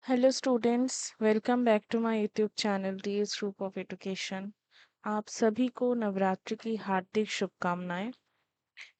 Hello students, welcome back to my YouTube channel DS group of education. आप सभी को नवरात्रि की हार्दिक शुभकामनाएं।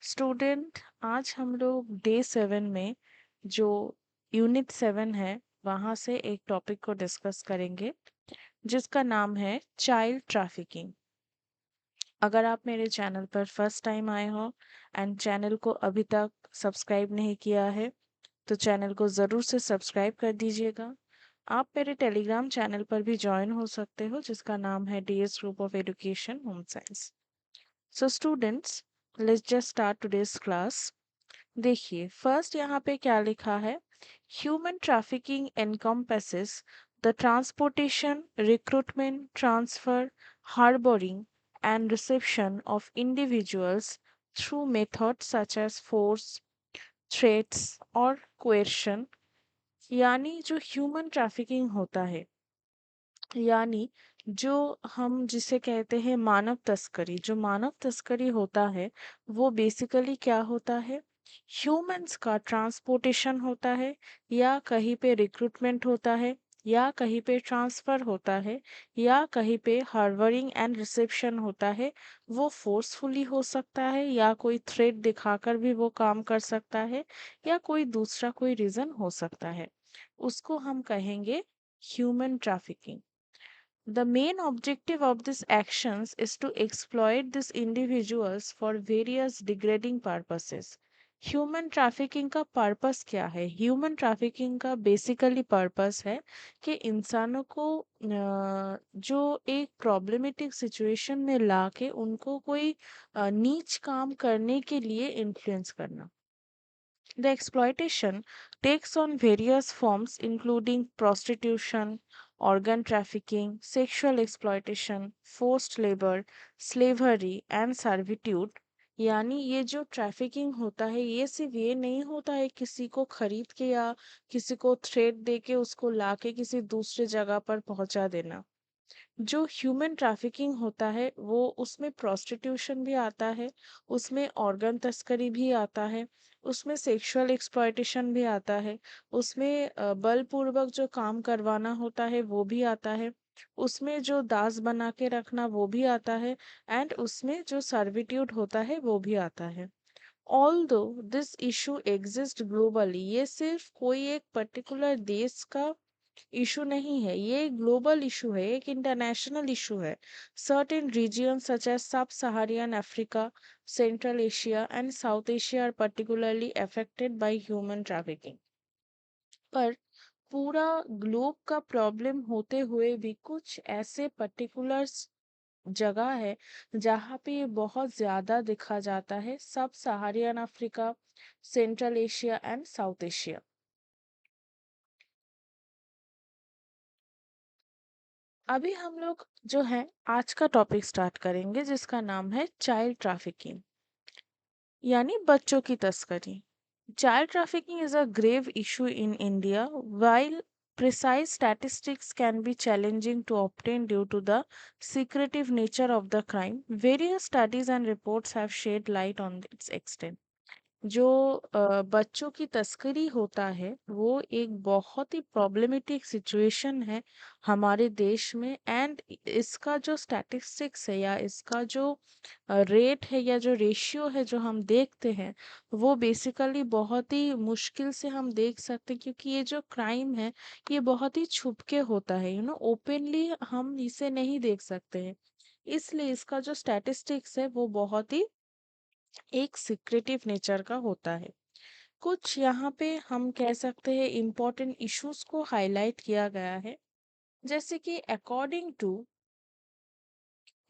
स्टूडेंट, आज हम लोग डे 7 में जो यूनिट 7 है वहाँ से एक टॉपिक को डिस्कस करेंगे जिसका नाम है चाइल्ड ट्रैफिकिंग। अगर आप मेरे चैनल पर फर्स्ट टाइम आए हो एंड चैनल को अभी तक सब्सक्राइब नहीं किया है तो चैनल को ज़रूर से सब्सक्राइब कर दीजिएगा। आप मेरे टेलीग्राम चैनल पर भी ज्वाइन हो सकते हो जिसका नाम है DS group of education home science. So students, let's just start today's class. देखिए फर्स्ट यहाँ पे क्या लिखा है। Human trafficking encompasses the transportation, recruitment, transfer, harbouring and reception of individuals through methods such as force, threats और coercion। यानी जो human trafficking होता है, यानी जो हम जिसे कहते हैं मानव तस्करी, जो मानव तस्करी होता है वो बेसिकली क्या होता है। ह्यूमंस का ट्रांसपोर्टेशन होता है, या कहीं पे रिक्रूटमेंट होता है, या कहीं पे ट्रांसफर होता है, या कहीं पे हार्बरिंग एंड रिसेप्शन होता है। वो फोर्सफुली हो सकता है या कोई थ्रेट दिखाकर भी वो काम कर सकता है, या कोई दूसरा कोई रीजन हो सकता है। उसको हम कहेंगे human trafficking. The main objective of these actions is to exploit these individuals for various degrading purposes. Human trafficking का पर्पस क्या है? ह्यूमन ट्रैफिकिंग का बेसिकली पर्पस है कि इंसानों को जो एक प्रॉब्लमेटिक सिचुएशन में लाके उनको कोई नीच काम करने के लिए इन्फ्लुएंस करना। The exploitation takes on various forms, including prostitution, organ trafficking, sexual exploitation, forced labor, slavery and servitude। यानी ये जो ट्रैफिकिंग होता है ये सिर्फ ये नहीं होता है किसी को खरीद के या किसी को थ्रेट दे के उसको लाके किसी दूसरे जगह पर पहुंचा देना। जो ह्यूमन ट्रैफिकिंग होता है वो उसमें प्रोस्टिट्यूशन भी आता है, उसमें ऑर्गन तस्करी भी आता है, उसमें सेक्सुअल एक्सप्लॉयटेशन भी आता है, उसमें बलपूर्वक जो काम करवाना होता है वो भी आता है, उसमें जो दास बना के रखना वो भी आता है, एंड उसमें जो सर्विट्यूड होता है वो भी आता है। Although this issue exist globally, ये सिर्फ कोई एक पर्टिकुलर देश का इशू नहीं है, ये ग्लोबल इशू है, एक इंटरनेशनल इशू है। Certain region such as sub Saharan Africa, central Asia and South Asia are particularly affected by human trafficking. पर पूरा ग्लोब का प्रॉब्लम होते हुए भी कुछ ऐसे पर्टिकुलर जगह है जहाँ पे ये बहुत ज्यादा दिखा जाता है। Sub Saharan Africa, central Asia and South Asia. अभी हम लोग जो है आज का टॉपिक स्टार्ट करेंगे जिसका नाम है चाइल्ड ट्रैफिकिंग, यानी बच्चों की तस्करी। Child trafficking is a grave issue in India. While precise statistics can be challenging to obtain due to the secretive nature of the crime, various studies and reports have shed light on its extent. जो बच्चों की तस्करी होता है वो एक बहुत ही problematic situation है हमारे देश में। एंड इसका जो स्टैटिस्टिक्स है या इसका जो रेट है या जो रेशियो है जो हम देखते हैं वो बेसिकली बहुत ही मुश्किल से हम देख सकते हैं, क्योंकि ये जो क्राइम है ये बहुत ही छुप के होता है, ओपनली हम इसे नहीं देख सकते हैं। इसलिए इसका जो स्टैटिस्टिक्स है वो बहुत ही एक सिक्रेटिव नेचर का होता है। कुछ यहाँ पे हम कह सकते हैं इम्पोर्टेंट इश्यूज को हाईलाइट किया गया है, जैसे कि according to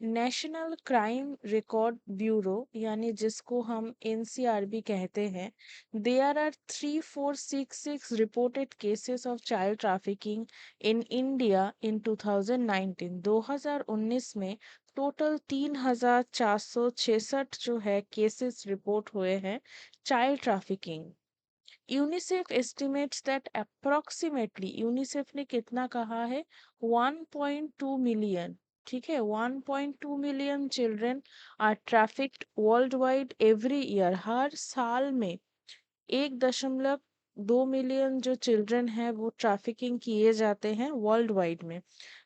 National Crime Record Bureau, यानी जिसको हम एनसीआरबी कहते हैं, there are 3466 reported cases of child trafficking in India in 2019। 2019 में टोटल 3466 जो है केसेस रिपोर्ट हुए हैं child trafficking. UNICEF estimates that approximately, UNICEF ने कितना कहा है, 1.2 मिलियन, ठीक है, 1.2 million children are trafficked world wide every year. हर साल में 1 2 मिलियन जो चिल्ड्रन हैं वो ट्रैफिकिंग किए जाते हैं वर्ल्ड वाइड में।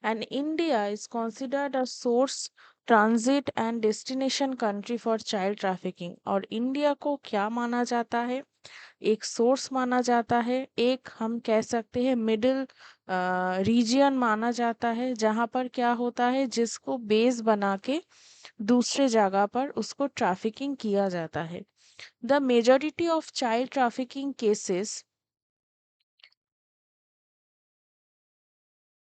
And India is considered a source, transit and destination country for child trafficking. और इंडिया को क्या माना जाता है? एक सोर्स माना जाता है, एक हम कह सकते हैं मिडिल रीजियन माना जाता है, जहाँ पर क्या होता है, जिसको बेस बना के दूसरे जगह पर उसको ट्रैफिकिंग किया जाता है। The majority of child trafficking cases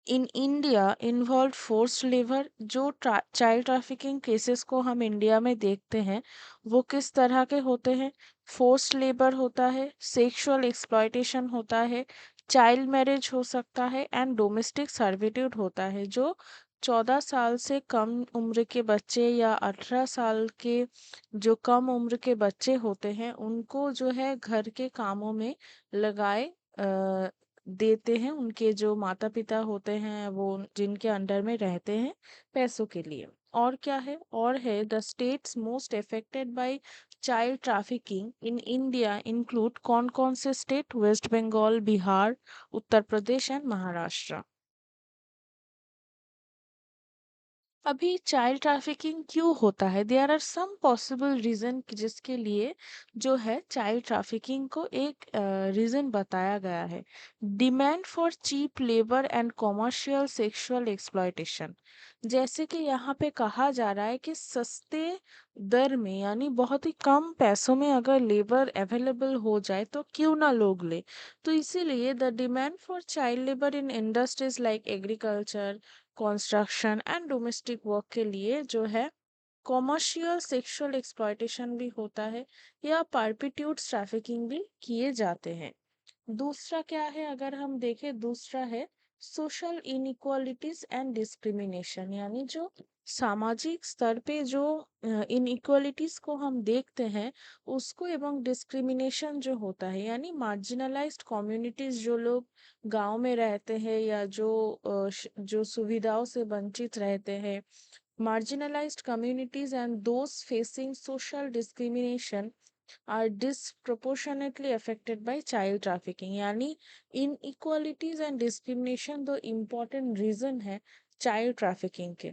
in India involve forced labour. जो चाइल्ड ट्रैफिकिंग केसेस को हम इंडिया में देखते हैं वो किस तरह के होते हैं? फोर्स्ड लेबर होता है, सेक्सुअल एक्सप्लॉयटेशन होता है, चाइल्ड मैरिज हो सकता है एंड डोमेस्टिक सर्विट्यूड होता है। जो 14 साल से कम उम्र के बच्चे या 18 साल के जो कम उम्र के बच्चे होते हैं उनको जो है घर के कामों में लगाए देते हैं, उनके जो माता पिता होते हैं वो जिनके अंडर में रहते हैं, पैसों के लिए। और क्या है? और है the states most affected by child trafficking in India include कौन कौन से स्टेट? वेस्ट बंगाल, बिहार, उत्तर प्रदेश एंड महाराष्ट्र। अभी चाइल्ड ट्रैफिकिंग क्यों होता है? There are some possible reason जिसके लिए जो है चाइल्ड ट्रैफिकिंग को एक रीजन बताया गया है। Demand for cheap labour and commercial sexual exploitation. जैसे कि यहाँ पे कहा जा रहा है कि सस्ते दर में यानी बहुत ही कम पैसों में अगर लेबर अवेलेबल हो जाए तो क्यों ना लोग ले। तो इसीलिए the demand for child labour in industries like agriculture, construction and domestic work के लिए जो है कॉमर्शियल सेक्सुअल एक्सप्लॉयटेशन भी होता है या परपिट्यूट ट्रैफिकिंग भी किए जाते हैं। दूसरा क्या है? अगर हम देखें, दूसरा है सोशल इनइक्वालिटीज एंड डिस्क्रिमिनेशन। यानी जो सामाजिक स्तर पे जो इनइक्वालिटीज को हम देखते हैं उसको, एवं डिस्क्रिमिनेशन जो होता है यानी मार्जिनलाइज्ड कम्युनिटीज, जो लोग गांव में रहते हैं या जो जो सुविधाओं से वंचित रहते हैं, marginalized communities and those facing social discrimination are disproportionately affected by child trafficking। यानी inequalities and discrimination दो important reason है चाइल्ड ट्रैफिकिंग के।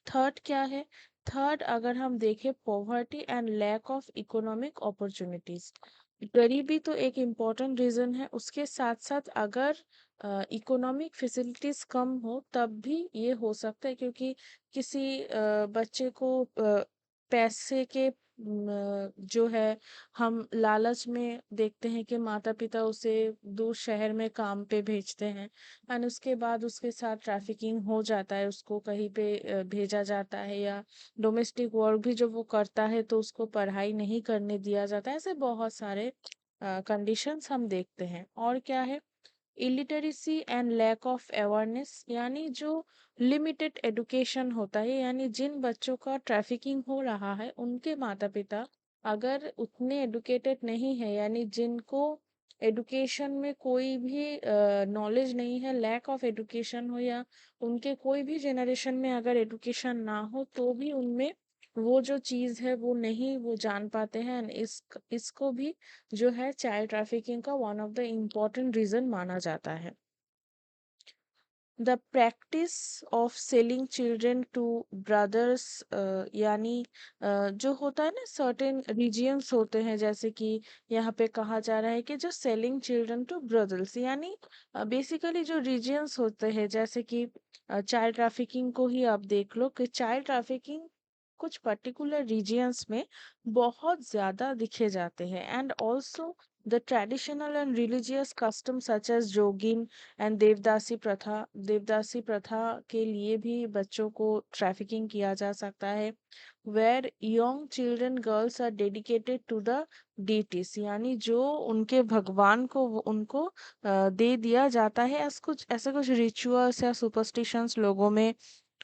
थर्ड क्या है? थर्ड अगर हम देखें, poverty and lack of economic opportunities. गरीबी तो एक इम्पॉर्टेंट रीजन है, उसके साथ साथ अगर इकोनॉमिक फैसिलिटीज कम हो तब भी ये हो सकता है, क्योंकि किसी बच्चे को पैसे के जो है हम लालच में देखते हैं कि माता पिता उसे दूर शहर में काम पे भेजते हैं एंड उसके बाद उसके साथ ट्रैफिकिंग हो जाता है, उसको कहीं पे भेजा जाता है, या डोमेस्टिक वर्क भी जब वो करता है तो उसको पढ़ाई नहीं करने दिया जाता है। ऐसे बहुत सारे कंडीशंस हम देखते हैं। और क्या है? Illiteracy and lack of awareness. यानी जो लिमिटेड एडुकेशन होता है, यानी जिन बच्चों का ट्रैफिकिंग हो रहा है उनके माता पिता अगर उतने एडुकेटेड नहीं है, यानी जिनको एडुकेशन में कोई भी नॉलेज नहीं है, लैक ऑफ एडुकेशन हो, या उनके कोई भी जनरेशन में अगर एडुकेशन ना हो तो भी उनमें वो जो चीज़ है वो नहीं वो जान पाते हैं। and इसको भी जो है चाइल्ड ट्रैफिकिंग का one of the important reason माना जाता है। The practice of selling children to brothels. यानी जो होता है ना, सर्टेन रीजियंस होते हैं, जैसे कि यहाँ पे कहा जा रहा है कि जो सेलिंग चिल्ड्रन टू ब्रदर्स, यानी बेसिकली जो रीजियंस होते हैं, जैसे कि चाइल्ड ट्रैफिकिंग को ही आप देख लो कि चाइल्ड ट्रैफिकिंग कुछ पर्टिकुलर रीजियंस में बहुत ज्यादा दिखे जाते हैं। And also the traditional and religious custom such as jogin and devadasi प्रथा के लिए भी बच्चों को ट्रैफिकिंग किया जा सकता है। Where young children girls are dedicated to the deities. यानी जो उनके भगवान को उनको दे दिया जाता है, ऐसा कुछ रिचुअल्स या सुपरस्टिशंस लोगों में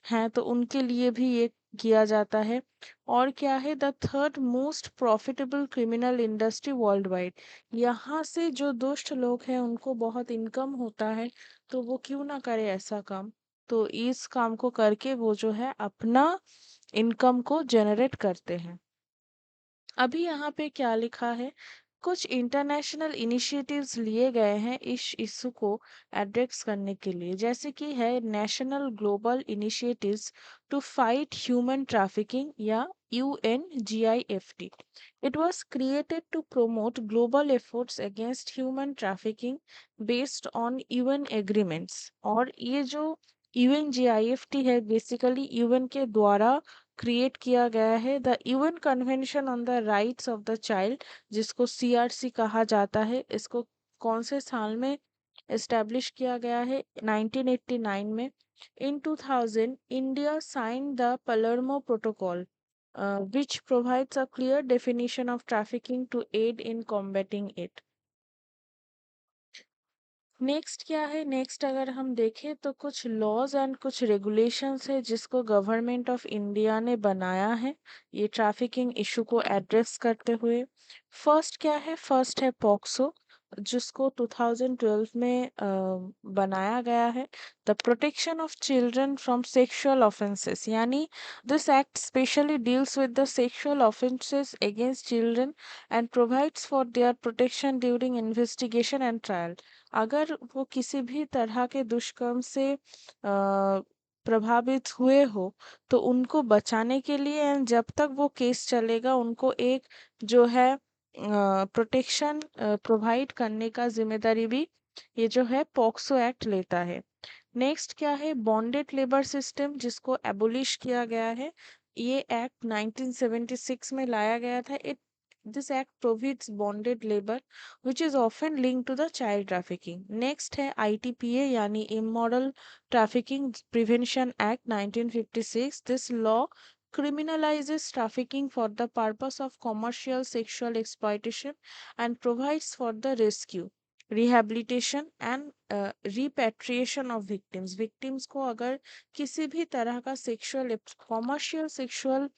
हैं तो उनके लिए भी ये किया जाता है। और क्या है? The third most profitable criminal industry world wide. यहाँ से जो दुष्ट लोग हैं उनको बहुत इनकम होता है, तो वो क्यों ना करे ऐसा काम। तो इस काम को करके वो जो है अपना इनकम को जनरेट करते हैं। अभी यहाँ पे क्या लिखा है कुछ इंटरनेशनल इनिशिएटिव्स लिए गए हैं इस इशू को एड्रेस करने के लिए, जैसे कि है national global initiatives to fight human trafficking या UNGIFT. It was created to promote global efforts against human trafficking based on UN agreements. और ये जो UNGIFT है बेसिकली यूएन के द्वारा क्रिएट किया गया है, the UN convention on the rights of the child, जिसको CRC कहा जाता है। इसको कौन से साल में एस्टेब्लिश किया गया है? 1989 में। In 2000 India signed the Palermo protocol, which provides a clear definition of trafficking to aid in combating it. Next क्या है? नेक्स्ट अगर हम देखें तो कुछ लॉज एंड कुछ रेगुलेशंस है जिसको गवर्नमेंट ऑफ इंडिया ने बनाया है ये ट्रैफिकिंग इशू को एड्रेस करते हुए। फर्स्ट क्या है? फर्स्ट है पॉक्सो, जिसको 2012 में बनाया गया है। The protection of children from sexual offences, यानी this act specially deals with the sexual offences against children and provides for their protection during investigation and trial. अगर वो किसी भी तरह के दुष्कर्म से प्रभावित हुए हो तो उनको बचाने के लिए एंड जब तक वो केस चलेगा उनको एक जो है प्रोटेक्शन प्रोवाइड करने का जिम्मेदारी भी ये जो है पॉक्सो एक्ट लेता है। नेक्स्ट क्या है? बॉन्डेड लेबर सिस्टम, जिसको एबोलिश किया गया है। ये एक्ट 1976 में लाया गया था। It this act prohibits bonded labor which is often linked to the child trafficking. Next है ITPA यानी Immoral Trafficking Prevention Act 1956. This law criminalizes trafficking for the purpose of commercial sexual exploitation and provides for the rescue, rehabilitation and repatriation of victims. Victims को अगर किसी भी तरह का sexual commercial sexual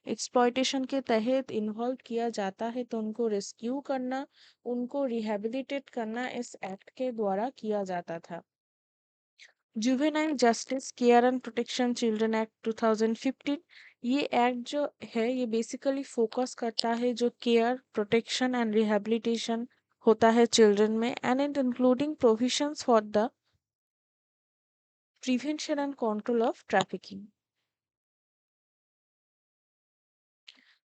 exploitation के तहत involve किया जाता है तो उनको रेस्क्यू करना, उनको रिहेबिलिटेट करना इस एक्ट के द्वारा किया जाता था। Juvenile justice care and protection children act 2015, ये एक्ट जो है ये बेसिकली फोकस करता है जो केयर प्रोटेक्शन एंड रिहेबिलिटेशन होता है चिल्ड्रन में and it including provisions for the prevention and control of trafficking.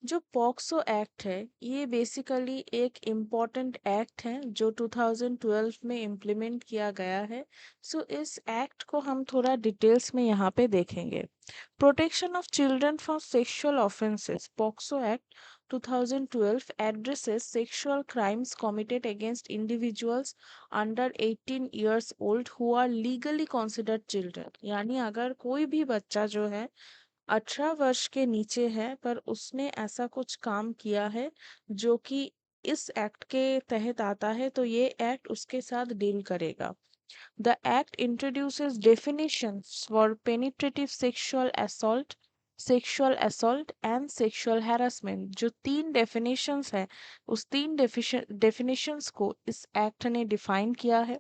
जो पॉक्सो एक्ट है ये बेसिकली एक इम्पॉर्टेंट एक्ट है जो 2012 में इम्प्लीमेंट किया गया है। सो इस एक्ट को हम थोड़ा डिटेल्स में यहाँ पे देखेंगे। Protection of children from sexual offences, POCSO act 2012 addresses sexual crimes committed against individuals under 18 years old who are legally considered children। यानी अगर कोई भी बच्चा जो है 18 वर्ष के नीचे है पर उसने ऐसा कुछ काम किया है जो कि इस एक्ट के तहत आता है तो ये एक्ट उसके साथ डील करेगा। The act introduces definitions for penetrative sexual assault and sexual harassment। जो तीन definitions है उस तीन definitions को इस एक्ट ने डिफाइन किया है।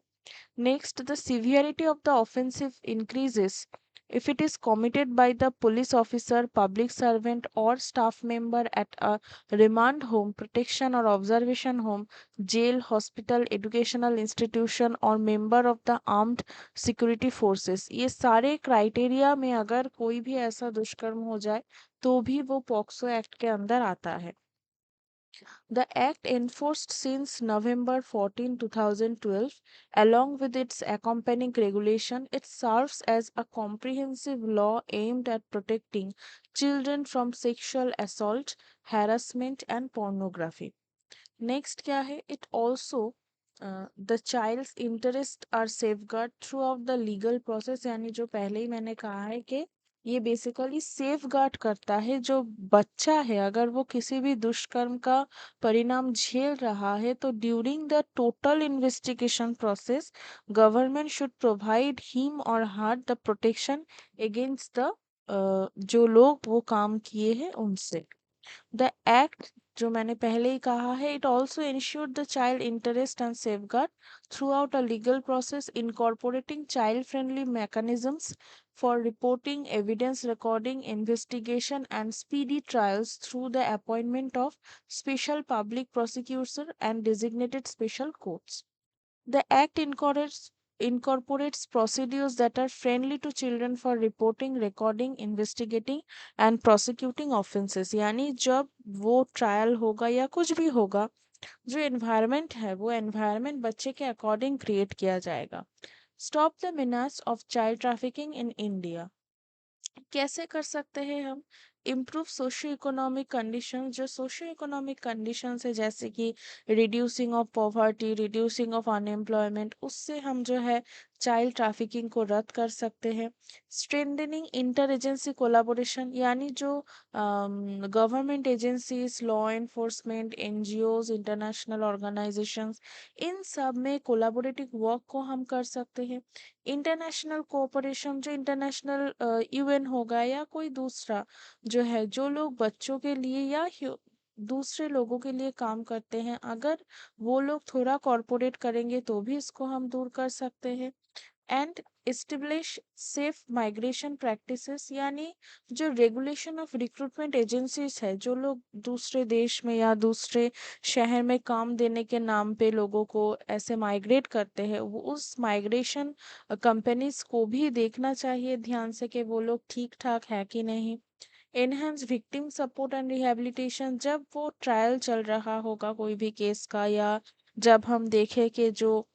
Next, the severity of the offensive increases if it is committed by the police officer, public servant, or staff member at a remand home, protection or observation home, jail, hospital, educational institution, or member of the armed security forces। ये सारे criteria में अगर कोई भी ऐसा दुष्कर्म हो जाए तो भी वो पॉक्सो एक्ट के अंदर आता है। The Act, enforced since November 14, 2012, along with its accompanying regulation, it serves as a comprehensive law aimed at protecting children from sexual assault, harassment, and pornography. Next क्या है? It also the child's interest are safeguard throughout the legal process, यानी जो पहले ही मैंने कहा है कि ये बेसिकली सेफ गार्ड करता है जो बच्चा है अगर वो किसी भी दुष्कर्म का परिणाम झेल रहा है तो during the total investigation process government should provide him और her the protection against the जो लोग वो काम किए हैं उनसे। The act जो मैंने पहले ही कहा है, it also ensure the child interest and safeguard through out a legal process incorporating child friendly mechanisms for reporting, evidence recording, investigation, and speedy trials through the appointment of special public prosecutor and designated special courts. The Act incorporates procedures that are friendly to children for reporting, recording, investigating and prosecuting offenses. यानी जब वो trial होगा या कुछ भी होगा, जो environment है वो एनवायरनमेंट बच्चे के अकॉर्डिंग क्रिएट किया जाएगा. Stop the menace of child trafficking in India. कैसे कर सकते हैं हम? Improve socio economic condition. जो सोशियो इकोनॉमिक कंडीशन है, जैसे कि reducing of poverty, reducing of unemployment, उससे हम जो है चाइल्ड ट्रैफिकिंग को रद्द कर सकते हैं. स्ट्रेंथनिंग इंटर एजेंसी कोलाबोरेशन, यानी जो government agencies, law enforcement, NGOs, international organisations, इन सब में कोलाबोरेटिव वर्क को हम कर सकते हैं. इंटरनेशनल कोऑपरेशन, जो इंटरनेशनल यूएन होगा या कोई दूसरा जो है, जो लोग बच्चों के लिए या दूसरे लोगों के लिए काम करते हैं, अगर वो लोग थोड़ा कॉरपोरेट करेंगे तो भी इसको हम दूर कर सकते हैं. And establish safe migration practices, यानी जो रेगुलेशन ऑफ रिक्रूटमेंट एजेंसीज है, जो लोग दूसरे देश में या दूसरे शहर में काम देने के नाम पे लोगों को ऐसे माइग्रेट करते हैं, वो उस माइग्रेशन कंपनीज को भी देखना चाहिए ध्यान से कि वो लोग ठीक ठाक है कि नहीं. Enhance victim support and rehabilitation. जब वो ट्रायल चल रहा होगा कोई भी केस का, या जब हम देखें कि जो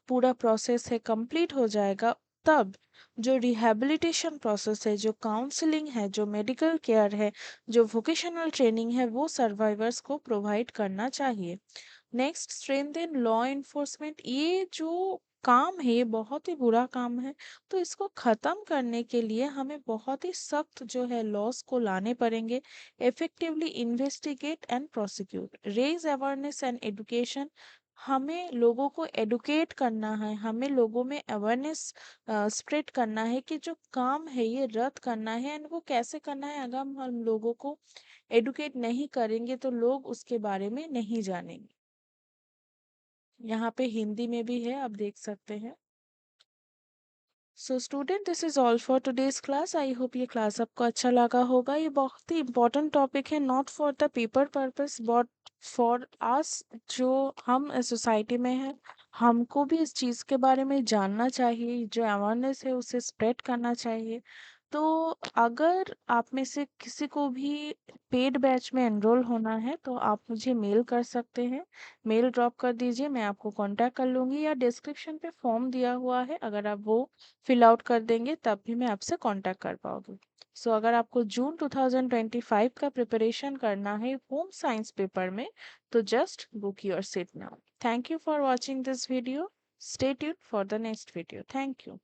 पूरा प्रोसेस है कंप्लीट हो जाएगा, तब जो रिहैबिलिटेशन प्रोसेस है, जो काउंसलिंग है, जो मेडिकल केयर है, जो वोकेशनल ट्रेनिंग है, वो सर्वाइवर्स को प्रोवाइड करना चाहिए. Next, strengthen law enforcement. ये जो काम है ये बहुत ही बुरा काम है, तो इसको ख़त्म करने के लिए हमें बहुत ही सख्त जो है लॉस को लाने पड़ेंगे. Effectively investigate and prosecute. Raise awareness and education. हमें लोगों को एडुकेट करना है, हमें लोगों में अवेयरनेस स्प्रेड करना है कि जो काम है ये रद्द करना है. एंड वो कैसे करना है? अगर हम लोगों को एडुकेट नहीं करेंगे तो लोग उसके बारे में नहीं जानेंगे. यहाँ पे हिंदी में भी है, आप देख सकते हैं. So student, this is all for today's class. I hope ये क्लास आपको अच्छा लगा होगा. ये बहुत ही इंपॉर्टेंट टॉपिक है, not for the paper purpose but for us, जो हम सोसाइटी में हैं. हमको भी इस चीज़ के बारे में जानना चाहिए, जो अवेयरनेस है उसे स्प्रेड करना चाहिए. तो अगर आप में से किसी को भी पेड बैच में एनरोल होना है तो आप मुझे मेल कर सकते हैं. मेल ड्रॉप कर दीजिए, मैं आपको कांटेक्ट कर लूँगी, या डिस्क्रिप्शन पे फॉर्म दिया हुआ है, अगर आप वो फिल आउट कर देंगे तब भी मैं आपसे कांटेक्ट कर पाऊँगी. सो अगर आपको जून 2025 का प्रिपरेशन करना है होम साइंस पेपर में, तो just book your seat now. Thank you for watching this video. Stay tuned for the next video. Thank you.